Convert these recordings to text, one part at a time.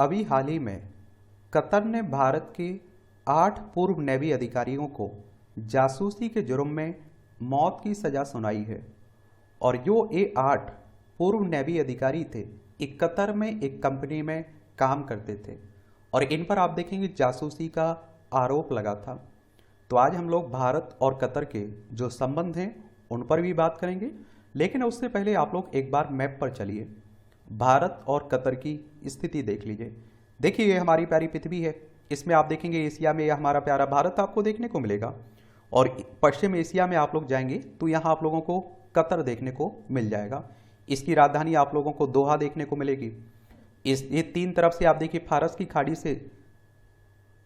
अभी हाल ही में कतर ने भारत के 8 पूर्व नेवी अधिकारियों को जासूसी के जुर्म में मौत की सजा सुनाई है। और जो ये 8 पूर्व नेवी अधिकारी थे, एक कतर में एक कंपनी में काम करते थे और इन पर आप देखेंगे जासूसी का आरोप लगा था। तो आज हम लोग भारत और कतर के जो संबंध हैं उन पर भी बात करेंगे, लेकिन उससे पहले आप लोग एक बार मैप पर चलिए, भारत और कतर की स्थिति देख लीजिए। देखिए ये हमारी प्यारी पृथ्वी है, इसमें आप देखेंगे एशिया में यह हमारा प्यारा भारत आपको देखने को मिलेगा और पश्चिम एशिया में आप लोग जाएंगे तो यहाँ आप लोगों को कतर देखने को मिल जाएगा। इसकी राजधानी आप लोगों को दोहा देखने को मिलेगी। ये 3 तरफ से आप देखिए फारस की खाड़ी से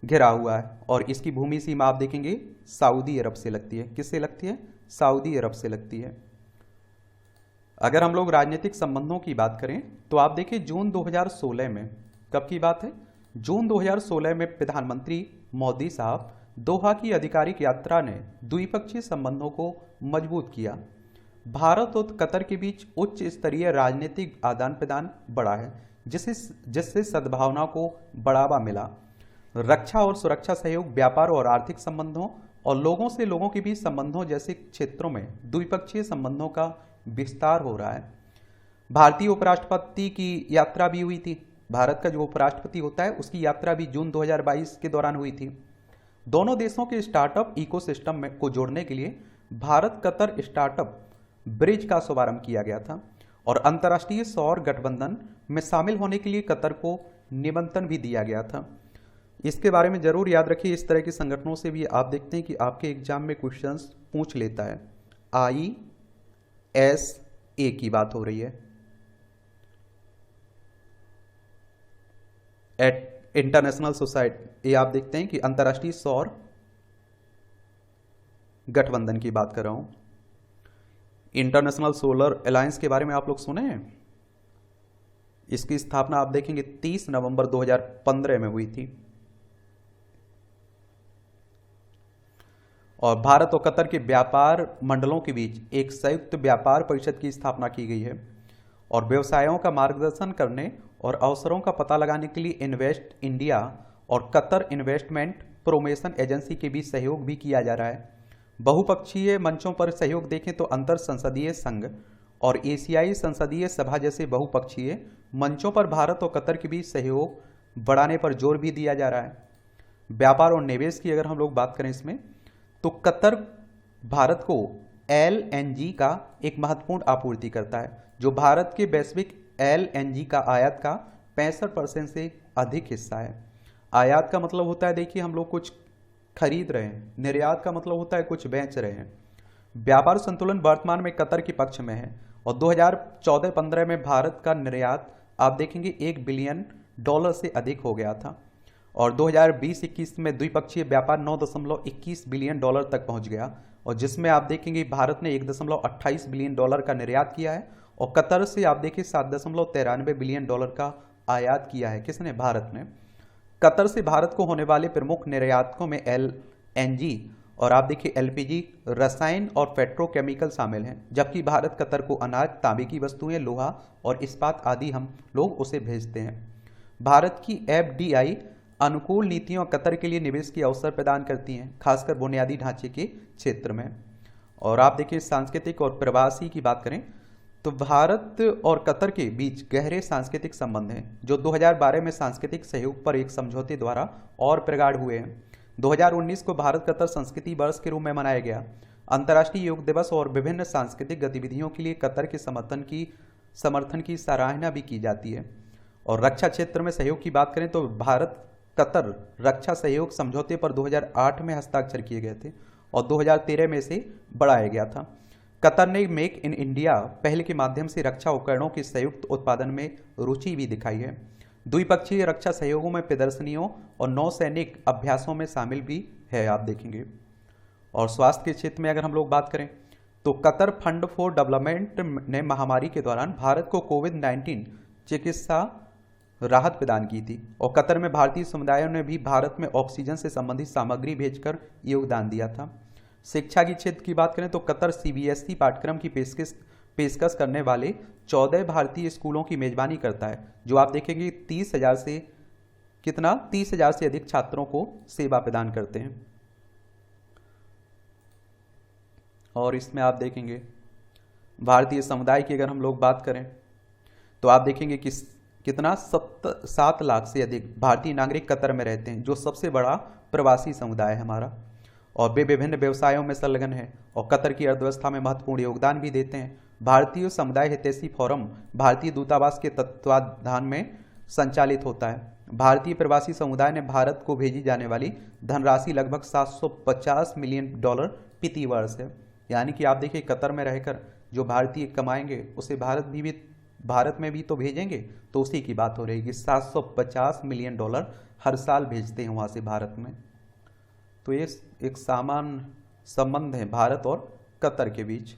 घिरा हुआ है और इसकी भूमि सीमा आप देखेंगे सऊदी अरब से लगती है। किससे लगती है? सऊदी अरब से लगती है। अगर हम लोग राजनीतिक संबंधों की बात करें तो आप देखिए जून 2016 में, कब की बात है? जून 2016 में प्रधानमंत्री मोदी साहब दोहा की आधिकारिक यात्रा ने द्विपक्षीय संबंधों को मजबूत किया। भारत और कतर के बीच उच्च स्तरीय राजनीतिक आदान प्रदान बढ़ा है, जिससे सद्भावना को बढ़ावा मिला। रक्षा और सुरक्षा सहयोग, व्यापार और आर्थिक संबंधों और लोगों से लोगों के बीच संबंधों जैसे क्षेत्रों में द्विपक्षीय संबंधों का विस्तार हो रहा है। भारतीय उपराष्ट्रपति की यात्रा भी हुई थी। भारत का जो उपराष्ट्रपति होता है उसकी यात्रा भी जून 2022 के दौरान हुई थी। दोनों देशों के स्टार्टअप इकोसिस्टम में को जोड़ने के लिए भारत कतर स्टार्टअप ब्रिज का शुभारंभ किया गया था और अंतर्राष्ट्रीय सौर गठबंधन में शामिल होने के लिए कतर को निमंत्रण भी दिया गया था। इसके बारे में जरूर याद रखिए, इस तरह के संगठनों से भी आप देखते हैं कि आपके एग्जाम में क्वेश्चंस पूछ लेता है। ISA की बात हो रही है, एट इंटरनेशनल सोसाइटी, ये आप देखते हैं कि अंतर्राष्ट्रीय सौर गठबंधन की बात कर रहा हूं। इंटरनेशनल सोलर अलायंस के बारे में आप लोग सुने हैं? इसकी स्थापना आप देखेंगे 30 नवंबर 2015 में हुई थी और भारत और कतर के व्यापार मंडलों के बीच एक संयुक्त व्यापार परिषद की स्थापना की गई है और व्यवसायों का मार्गदर्शन करने और अवसरों का पता लगाने के लिए इन्वेस्ट इंडिया और कतर इन्वेस्टमेंट प्रोमोशन एजेंसी के बीच सहयोग भी किया जा रहा है। बहुपक्षीय मंचों पर सहयोग देखें तो अंतर संसदीय संघ और एशियाई संसदीय सभा जैसे बहुपक्षीय मंचों पर भारत और कतर के बीच सहयोग बढ़ाने पर जोर भी दिया जा रहा है। व्यापार और निवेश की अगर हम लोग बात करें इसमें, तो कतर भारत को LNG का एक महत्वपूर्ण आपूर्ति करता है, जो भारत के वैश्विक LNG का आयात का 65% से अधिक हिस्सा है। आयात का मतलब होता है, देखिए हम लोग कुछ खरीद रहे हैं, निर्यात का मतलब होता है कुछ बेच रहे हैं। व्यापार संतुलन वर्तमान में कतर के पक्ष में है और 2014-15 में भारत का निर्यात आप देखेंगे $1 बिलियन से अधिक हो गया था और 2020-21 में द्विपक्षीय व्यापार $9.21 बिलियन तक पहुंच गया और जिसमें आप देखेंगे भारत ने $1.28 बिलियन का निर्यात किया है और कतर से आप देखिए $7.93 बिलियन का आयात किया है। किसने? भारत ने। कतर से भारत को होने वाले प्रमुख निर्यातकों में LNG और आप देखिए LPG, रसायन और पेट्रोकेमिकल शामिल हैं, जबकि भारत कतर को अनाज, तांबे की वस्तुएं, लोहा और इस्पात आदि हम लोग उसे भेजते हैं। भारत की FDI अनुकूल नीतियां कतर के लिए निवेश के अवसर प्रदान करती हैं, खासकर बुनियादी ढांचे के क्षेत्र में। और आप देखिए सांस्कृतिक और प्रवासी की बात करें तो भारत और कतर के बीच गहरे सांस्कृतिक संबंध हैं, जो 2012 में सांस्कृतिक सहयोग पर एक समझौते द्वारा और प्रगाढ़ हुए हैं। 2019 को भारत कतर संस्कृति वर्ष के रूप में मनाया गया। अंतर्राष्ट्रीय योग दिवस और विभिन्न सांस्कृतिक गतिविधियों के लिए कतर के समर्थन की सराहना भी की जाती है। और रक्षा क्षेत्र में सहयोग की बात करें तो भारत कतर रक्षा सहयोग समझौते पर 2008 में हस्ताक्षर किए गए थे और 2013 में इसे बढ़ाया गया था। कतर ने मेक इन इंडिया पहल के माध्यम से रक्षा उपकरणों के संयुक्त उत्पादन में रुचि भी दिखाई है। द्विपक्षीय रक्षा सहयोगों में प्रदर्शनियों और नौसैनिक अभ्यासों में शामिल भी है, आप देखेंगे। और स्वास्थ्य के क्षेत्र में अगर हम लोग बात करें तो कतर फंड फॉर डेवलपमेंट ने महामारी के दौरान भारत को कोविड-19 चिकित्सा राहत प्रदान की थी और कतर में भारतीय समुदायों ने भी भारत में ऑक्सीजन से संबंधित सामग्री भेजकर योगदान दिया था। शिक्षा की क्षेत्र की बात करें तो कतर CBSE पाठ्यक्रम की पेशकश करने वाले 14 भारतीय स्कूलों की मेजबानी करता है, जो आप देखेंगे 30,000 से कितना 30,000 से अधिक छात्रों को सेवा प्रदान करते हैं। और इसमें आप देखेंगे भारतीय समुदाय की अगर हम लोग बात करें तो आप देखेंगे कि कितना 7 लाख से अधिक भारतीय नागरिक कतर में रहते हैं, जो सबसे बड़ा प्रवासी समुदाय है हमारा। और वे विभिन्न व्यवसायों में संलग्न हैं और कतर की अर्थव्यवस्था में महत्वपूर्ण योगदान भी देते हैं। भारतीय समुदाय हितैषी फोरम भारतीय दूतावास के तत्वाधान में संचालित होता है। भारतीय प्रवासी समुदाय ने भारत को भेजी जाने वाली धनराशि लगभग $750 मिलियन प्रति वर्ष है। यानी कि आप देखिए कतर में रहकर जो भारतीय कमाएंगे उसे भारत में भी तो भेजेंगे, तो उसी की बात हो रही है कि $750 मिलियन हर साल भेजते हैं वहाँ से भारत में। तो ये एक सामान्य संबंध है भारत और कतर के बीच।